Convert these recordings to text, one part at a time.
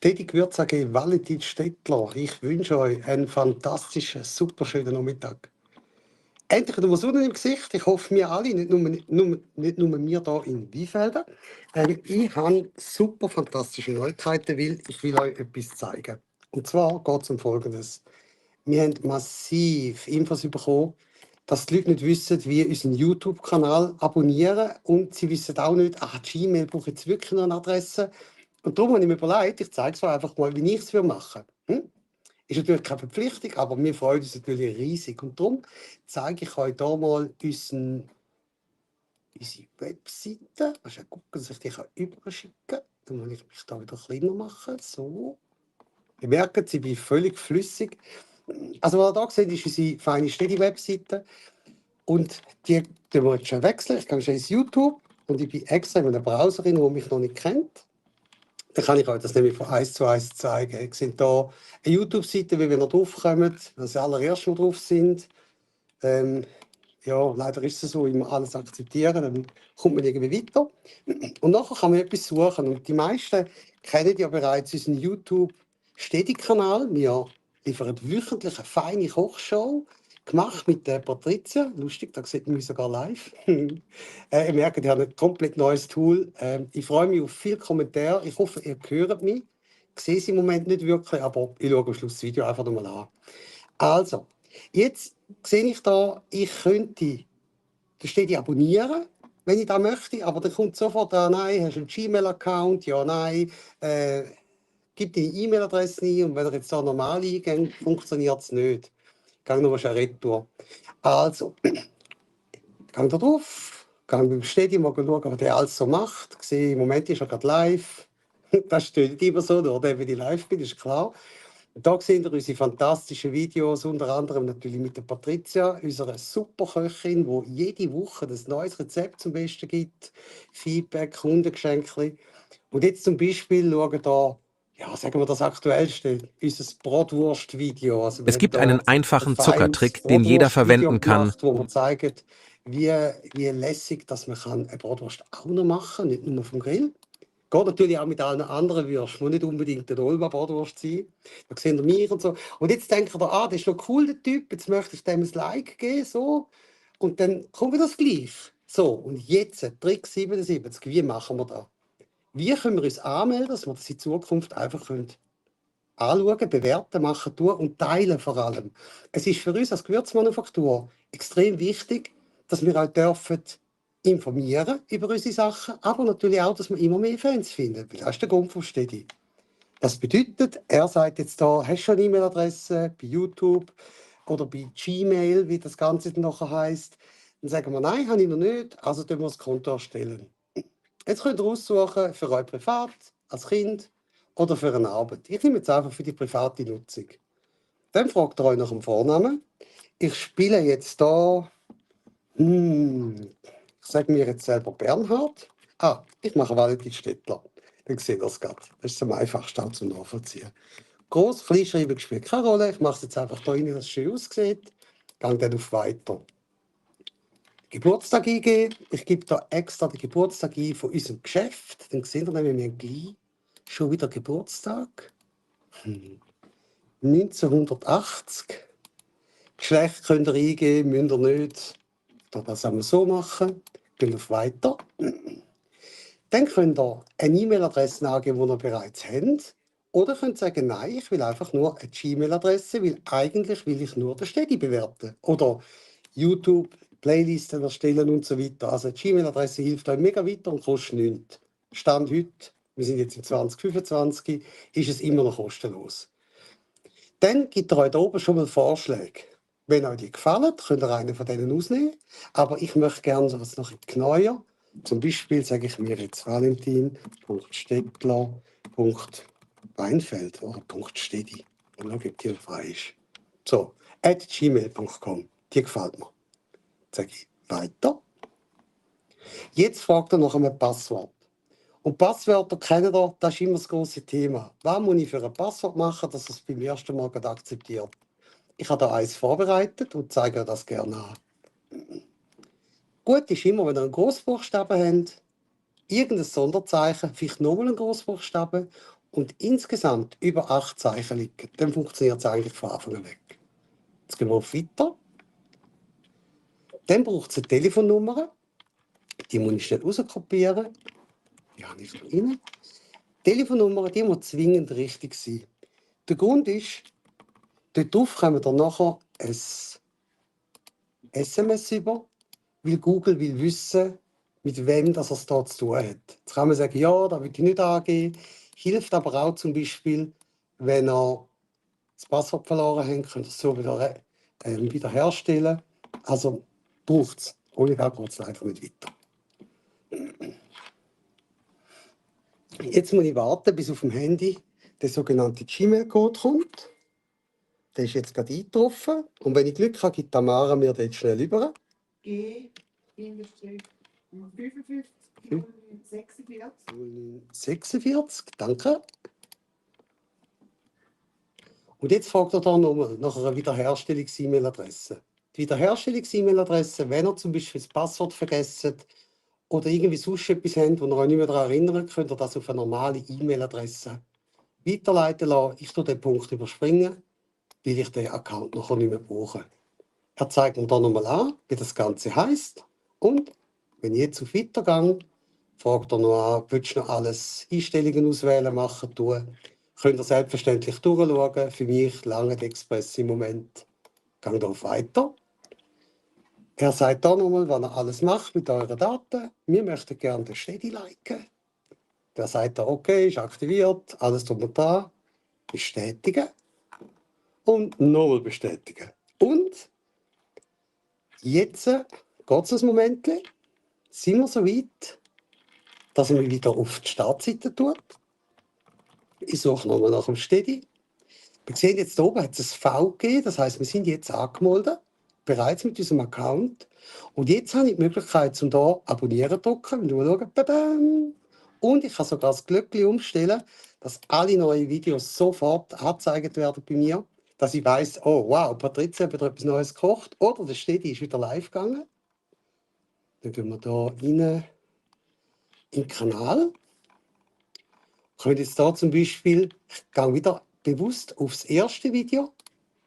Steady Gewürz AG Valentin Stettler. Ich wünsche euch einen fantastischen, super schönen Nachmittag. Endlich wieder mal Sonne im Gesicht. Ich hoffe, wir alle, nicht nur wir hier in Weinfelden. Ich habe super fantastische Neuigkeiten, weil ich will euch etwas zeigen. Und zwar geht es um Folgendes. Wir haben massiv Infos bekommen, dass die Leute nicht wissen, wie unseren YouTube-Kanal abonnieren. Und sie wissen auch nicht, Gmail braucht jetzt wirklich noch eine Adresse. Und darum habe ich mir überlegt, ich zeige es euch einfach mal, wie ich es machen würde. Ist natürlich keine Verpflichtung, aber wir freuen uns natürlich riesig. Und darum zeige ich euch hier mal unsere Webseite. Also gucken, dass ich die überschicken kann. Dann muss ich mich da wieder kleiner machen. So. Ihr merkt, sie bin völlig flüssig. Also, was ihr hier seht, ist unsere feine Steady-Webseite. Und die tun wir jetzt schon wechseln. Ich gehe schon ins YouTube und ich bin extra in einer Browserin, die mich noch nicht kennt. Dann kann ich euch das nämlich von 1:1 zeigen. Ihr seht hier eine YouTube-Seite, wie wir noch draufkommen, wenn sie allererst noch drauf sind. Ja, leider ist es so, immer alles akzeptieren, dann kommt man irgendwie weiter. Und nachher kann man etwas suchen. Und die meisten kennen ja bereits unseren YouTube-Steady-Kanal. Wir liefern wöchentlich eine feine Kochshow, gemacht mit der Patricia. Lustig, da sieht man mich sogar live. Ihr merkt, ich habe ein komplett neues Tool. Ich freue mich auf viele Kommentare. Ich hoffe, ihr hört mich. Ich sehe es im Moment nicht wirklich, aber ich schaue am Schluss das Video einfach nochmal an. Also, jetzt sehe ich da, ich könnte den Steady abonnieren, wenn ich das möchte, aber dann kommt sofort, nein, hast du einen Gmail-Account, ja, nein, gib deine E-Mail-Adresse ein und wenn ihr jetzt da normal eingeht, funktioniert es nicht. Ich gehe noch eine Retour. Also, ich gehe da drauf, gehe beim Steady mal schauen, was der alles so macht. Ich sehe, im Moment ist er gerade live. Das steht nicht immer so, nur wenn ich live bin, ist klar. Da sehen wir unsere fantastischen Videos, unter anderem natürlich mit der Patricia, unserer Superköchin, die jede Woche ein neues Rezept zum Besten gibt, Feedback, Kundengeschenke. Und jetzt zum Beispiel schauen da, ja, sagen wir das Aktuellste, unser Bratwurst-Video. Also wir Es haben gibt da einen ein einfachen feines Zuckertrick, den jeder Bratwurst-Video verwenden kann. gemacht, wo wir zeigen, wie lässig, dass man eine Bratwurst auch noch machen kann, nicht nur vom Grill. Geht natürlich auch mit allen anderen Würsten, muss nicht unbedingt eine Olma-Bratwurst sein. Da sehen wir mich und so. Und jetzt denkt ihr, das ist noch cool, der Typ, jetzt möchte ich dem ein Like geben, so. Und dann kommt wieder das Gleiche. So, und jetzt, Trick 77, wie machen wir das? Wie können wir uns anmelden, dass wir das in Zukunft einfach anschauen, bewerten, machen, tun und teilen vor allem. Es ist für uns als Gewürzmanufaktur extrem wichtig, dass wir auch dürfen informieren über unsere Sachen, aber natürlich auch, dass wir immer mehr Fans finden. Weil das ist der Grund vom Steady. Das bedeutet, er sagt jetzt da, hast du schon eine E-Mail-Adresse bei YouTube oder bei Gmail, wie das Ganze dann nachher heisst. Dann sagen wir, nein, habe ich noch nicht, also tun wir das Konto erstellen. Jetzt könnt ihr aussuchen, für euch privat, als Kind oder für eine Arbeit. Ich nehme jetzt einfach für die private Nutzung. Dann fragt ihr euch nach dem Vornamen. Ich spiele jetzt da, ich sage mir jetzt selber Bernhard. Ich mache Valentin Stettler. Dann seht ihr das gerade. Das ist am einfachsten auch zum Nachvollziehen. Groß, Kleinschreiben spielt keine Rolle. Ich mache es jetzt einfach da rein, dass es schön aussieht. Gehe dann auf Weiter. Geburtstag eingeben. Ich gebe da extra den Geburtstag ein von unserem Geschäft. Dann sehen wir nämlich, wir haben gleich schon wieder Geburtstag. 1980. Geschlecht könnt ihr eingeben, müsst ihr nicht. Das haben wir so machen. Gehen auf Weiter. Dann könnt ihr eine E-Mail-Adresse angeben, die ihr bereits habt. Oder könnt sagen, nein, ich will einfach nur eine Gmail-Adresse, weil eigentlich will ich nur den Steady bewerten. Oder YouTube, Playlisten erstellen und so weiter. Also die Gmail-Adresse hilft euch mega weiter und kostet nichts. Stand heute, wir sind jetzt im 2025, ist es immer noch kostenlos. Dann gibt er euch da oben schon mal Vorschläge. Wenn euch die gefallen, könnt ihr einen von denen ausnehmen. Aber ich möchte gerne so etwas noch genauer. Zum Beispiel sage ich mir jetzt valentin.stettler.weinfeld oder .stedi. Und dann gibt die frei ist. So, @gmail.com. Die gefällt mir. Sage ich weiter. Jetzt fragt er nach einem Passwort. Und Passwörter kennen ihr, das ist immer das große Thema. Was muss ich für ein Passwort machen, dass er es beim ersten Mal akzeptiert? Ich habe da eins vorbereitet und zeige euch das gerne an. Gut ist immer, wenn ihr einen Großbuchstaben habt, irgendein Sonderzeichen, vielleicht nochmal einen Großbuchstaben und insgesamt über 8 Zeichen liegen, dann funktioniert es eigentlich von Anfang an weg. Jetzt gehen wir auf Weiter. Dann braucht es eine Telefonnummer. Die muss ich schnell rauskopieren. Die habe ich da rein. Die Telefonnummer, die muss zwingend richtig sein. Der Grund ist, dort drauf kommen wir nachher ein SMS über, weil Google will wissen, mit wem das er es da zu tun hat. Jetzt kann man sagen, ja, da will ich nicht angeben. Hilft aber auch zum Beispiel, wenn er das Passwort verloren hat, könnt ihr es so wiederherstellen. Also braucht es. Ohne das geht es einfach nicht weiter. Jetzt muss ich warten, bis auf dem Handy der sogenannte Gmail-Code kommt. Der ist jetzt gerade eingetroffen. Und wenn ich Glück habe, gibt Tamara mir den jetzt schnell über. G-55 46. 46, danke. Und jetzt fragt er da nochmal nach einer Wiederherstellungs-E-Mail-Adresse. Die Wiederherstellungs-E-Mail-Adresse, wenn ihr zum Beispiel das Passwort vergessen oder irgendwie sonst etwas habt, wo ihr euch nicht mehr daran erinnert, könnt ihr das auf eine normale E-Mail-Adresse weiterleiten lassen. Ich tue den Punkt überspringen, weil ich den Account nachher nicht mehr brauche. Er zeigt mir da nochmal an, wie das Ganze heisst. Und wenn ich jetzt auf Weitergang, fragt er noch an, willst du noch alles Einstellungen auswählen, machen, tun. Könnt ihr selbstverständlich durchschauen. Für mich lange der Express im Moment. Gang auf Weiter. Er sagt da nochmal, was er alles macht mit euren Daten. Wir möchten gerne den Steady liken. Der sagt da, okay, ist aktiviert, alles drum und dran. Bestätigen. Und nochmal bestätigen. Und jetzt geht es ein Moment, sind wir so weit, dass er mich wieder auf die Startseite tut. Ich suche nochmal nach dem Steady. Wir sehen jetzt hier oben hat es ein V gegeben, das heisst, wir sind jetzt angemeldet, bereits mit unserem Account. Und jetzt habe ich die Möglichkeit, um hier Abonnieren zu drücken. Und schauen, badam. Und ich kann sogar das Glöckchen umstellen, dass alle neuen Videos sofort angezeigt werden bei mir, dass ich weiss, oh wow, Patricia hat wieder etwas Neues gekocht oder der Steady ist wieder live gegangen. Dann gehen wir hier rein in den Kanal. Ich könnte jetzt hier zum Beispiel, ich gehe wieder bewusst auf das erste Video,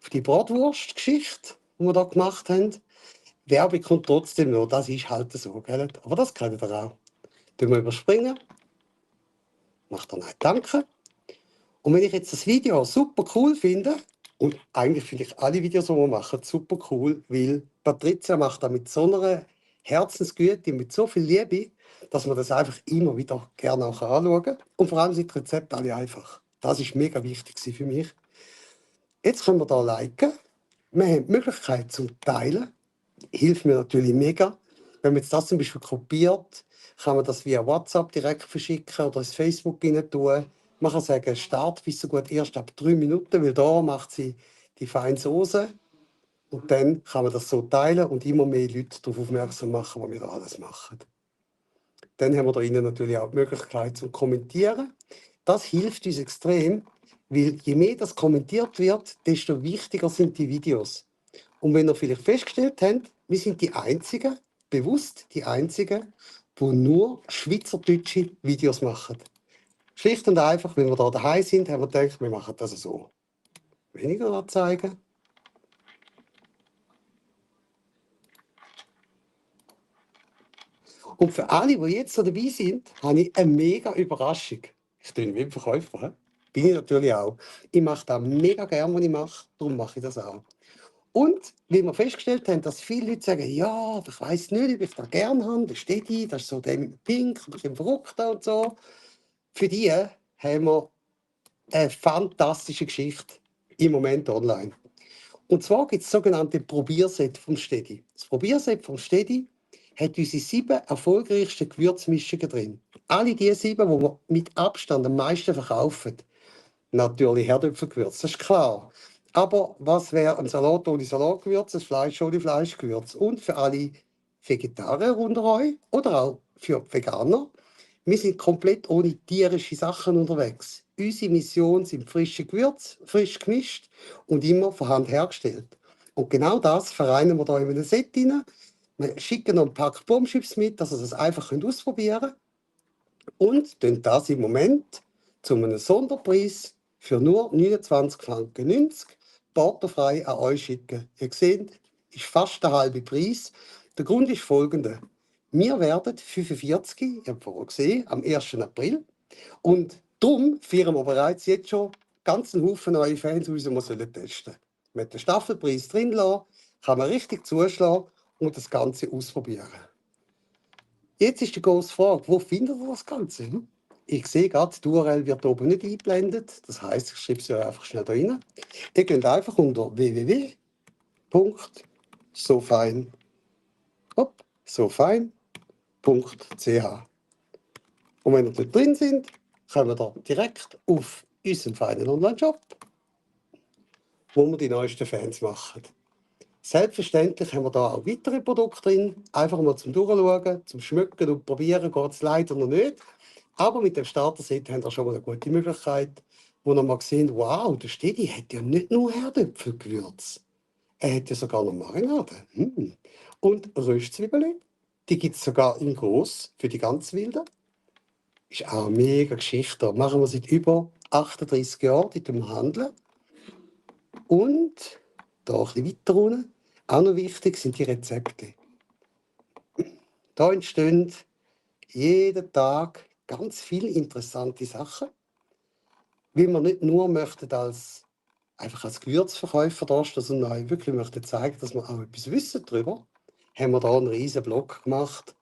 auf die Bratwurst-Geschichte, die wir hier gemacht haben. Werbung kommt trotzdem noch, das ist halt so, gell? Aber das kennt ihr auch. Tun wir überspringen. Macht er nein, danke. Und wenn ich jetzt das Video super cool finde, und eigentlich finde ich alle Videos, die wir machen, super cool, weil Patricia macht das mit so einer Herzensgüte, mit so viel Liebe, dass man das einfach immer wieder gerne auch anschauen kann. Und vor allem sind die Rezepte alle einfach. Das ist mega wichtig für mich. Jetzt können wir hier liken. Wir haben die Möglichkeit zum Teilen. Hilft mir natürlich mega. Wenn man jetzt das zum Beispiel kopiert, kann man das via WhatsApp direkt verschicken oder ins Facebook rein tun. Man kann sagen, Start bis so gut erst ab 3 Minuten, weil da macht sie die feine Soße. Und dann kann man das so teilen und immer mehr Leute darauf aufmerksam machen, was wir da alles machen. Dann haben wir da innen natürlich auch die Möglichkeit zum Kommentieren. Das hilft uns extrem, weil je mehr das kommentiert wird, desto wichtiger sind die Videos. Und wenn ihr vielleicht festgestellt habt, wir sind die Einzigen, bewusst die Einzigen, die nur schweizerdeutsche Videos machen. Schlicht und einfach, wenn wir da daheim sind, haben wir gedacht, wir machen das so. Weniger anzeigen. Und für alle, die jetzt so dabei sind, habe ich eine mega Überraschung. Ich bin wie ein Verkäufer. He? Bin ich natürlich auch. Ich mache das mega gerne, was ich mache. Darum mache ich das auch. Und wie wir festgestellt haben, dass viele Leute sagen, ja, aber ich weiss nicht, ob ich das gerne habe. Das steht ein, das ist so der mit dem Pink, ein bisschen verrückter und so. Für die haben wir eine fantastische Geschichte im Moment online. Und zwar gibt es das sogenannte Probierset vom Steady. Das Probierset vom Steady hat unsere 7 erfolgreichsten Gewürzmischungen drin. Alle die 7, die wir mit Abstand am meisten verkaufen. Natürlich Herdöpfelgewürz, das ist klar. Aber was wäre ein Salat ohne Salatgewürz, ein Fleisch ohne Fleischgewürz? Und für alle Vegetarier unter euch oder auch für Veganer, wir sind komplett ohne tierische Sachen unterwegs. Unsere Mission sind frische Gewürze, frisch gemischt und immer von Hand hergestellt. Und genau das vereinen wir hier in einem Set rein. Wir schicken noch ein paar Bombschips mit, dass ihr das einfach ausprobieren könnt. Und das im Moment zu einem Sonderpreis für nur 29,90 Franken portofrei an euch schicken. Ihr seht, ist fast der halbe Preis. Der Grund ist folgender. Wir werden 45, ihr habt vorhin gesehen, am 1. April. Und darum feiern wir bereits jetzt schon ganz einen Haufen neue Fans, die wir testen sollen. Mit dem Staffelpreis drin lassen, kann man richtig zuschlagen und das Ganze ausprobieren. Jetzt ist die große Frage, wo findet ihr das Ganze? Ich sehe gerade, die URL wird oben nicht eingeblendet. Das heisst, ich schreibe sie einfach schnell da rein. Ihr geht einfach unter www.sofein.ch. Und wenn ihr dort drin sind, kommen wir direkt auf unseren feinen Online-Shop, wo wir die neuesten Fans machen. Selbstverständlich haben wir da auch weitere Produkte drin. Einfach mal zum Durchschauen, zum Schmücken und Probieren geht es leider noch nicht. Aber mit dem Starter-Set haben wir schon mal eine gute Möglichkeit, wo wir mal sehen, wow, der Stedi hat ja nicht nur Herdöpfelgewürz. Er hat ja sogar noch Marinade. Und Röstzwiebeln, die gibt es sogar in groß für die ganz Wilden. Ist auch eine mega Geschichte. Da machen wir seit über 38 Jahren im Handel. Und da ein bisschen weiter unten, auch noch wichtig sind die Rezepte. Da entstehen jeden Tag ganz viele interessante Sachen, weil wir nicht nur möchten einfach als Gewürzverkäufer dastehen, sondern auch wirklich möchten zeigen, dass wir auch etwas wissen darüber, haben wir da einen riesen Blog gemacht,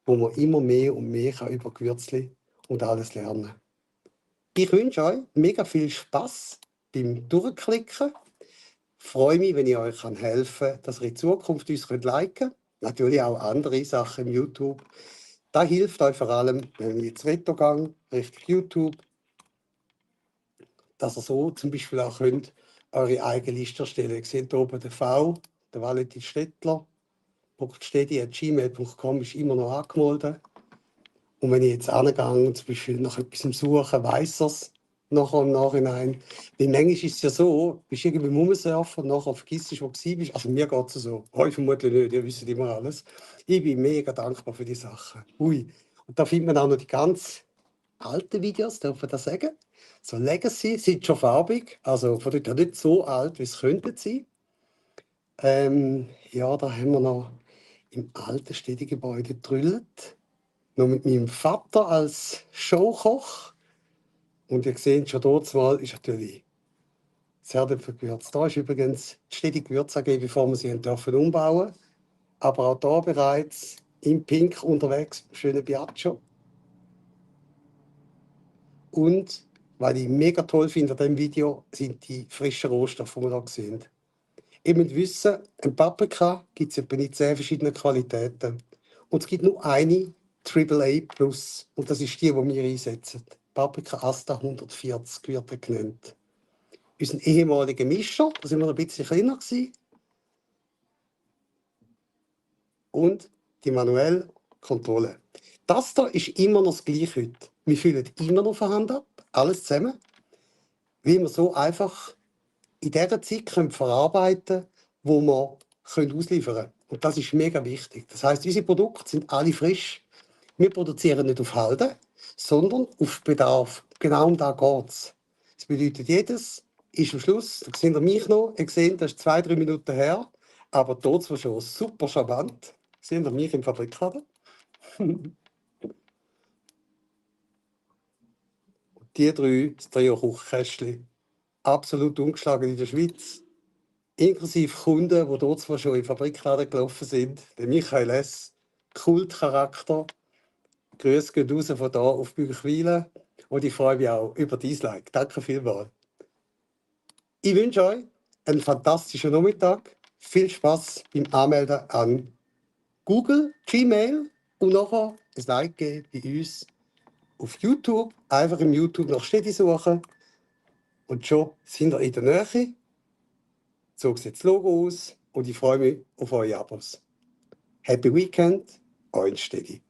wo man immer mehr und mehr über Gewürzli und alles lernen kann. Ich wünsche euch mega viel Spaß beim Durchklicken. Ich freue mich, wenn ich euch helfen kann, dass ihr in Zukunft uns liken könnt. Natürlich auch andere Sachen im YouTube. Das hilft euch vor allem, wenn ich jetzt Retro Richtung YouTube, dass ihr so zum Beispiel auch könnt, eure eigene Liste erstellen. Ihr seht hier oben den V, der Valentin Stettler. .stedi@gmail.com ist immer noch angemeldet. Und wenn ich jetzt angehe und zum Beispiel nach etwas suche, weiss er es nachher im Nachhinein. Weil manchmal ist es ja so, du bist irgendwie im Rumsurfen und nachher vergisst du, wo du warst. Also mir geht es so. Euch vermutlich nicht, ihr wisst immer alles. Ich bin mega dankbar für die Sachen. Ui. Und da findet man auch noch die ganz alten Videos, darf man das sagen? So Legacy, sind schon farbig, also von dort nicht so alt, wie es könnte sein. Ja, da haben wir noch im alten Städtegebäude gedrillt. Noch mit meinem Vater als Showkoch. Und ihr seht schon dort mal, ist natürlich das Herdöpfelgewürz. Da ist übrigens die Städte Gewürz AG, bevor wir sie dürfen umbauen. Aber auch da bereits in Pink unterwegs, schöne Piaggio. Und was ich mega toll finde an diesem Video, sind die frischen Rohstoffe, die wir hier sehen. Ihr müsst wissen, ein Paprika gibt es etwa in 10 verschiedenen Qualitäten. Und es gibt nur eine AAA Plus. Und das ist die, die wir einsetzen. Paprika Asta 140 wird er genannt. Unser ehemaliger Mischer, da sind wir noch ein bisschen kleiner gewesen. Und die manuelle Kontrolle. Das hier ist immer noch das Gleiche heute. Wir füllen immer noch von Hand ab, alles zusammen, wie wir so einfach in dieser Zeit verarbeiten können, wo wir ausliefern können. Und das ist mega wichtig. Das heisst, unsere Produkte sind alle frisch. Wir produzieren nicht auf Halde, sondern auf Bedarf. Genau um das geht es. Das bedeutet, jedes ist am Schluss, da seht ihr mich noch, ihr seht, das ist 2-3 Minuten her, aber dort war schon super charmant. Seht ihr mich im Fabrikladen? Die drei, das Trio-Kochkästchen, absolut ungeschlagen in der Schweiz. Inklusive Kunden, die dort zwar schon in Fabrikladen gelaufen sind. Der Michael S., Kultcharakter. Grüße gehen raus von hier auf Büchwilen. Und ich freue mich auch über dein Like. Danke vielmals. Ich wünsche euch einen fantastischen Nachmittag. Viel Spaß beim Anmelden an Google, Gmail und nachher ein Like geben bei uns auf YouTube. Einfach im YouTube nach Städte suchen. Und schon sind wir in der Nähe. So sieht das Logo aus und ich freue mich auf eure Abos. Happy Weekend, euer Stedi.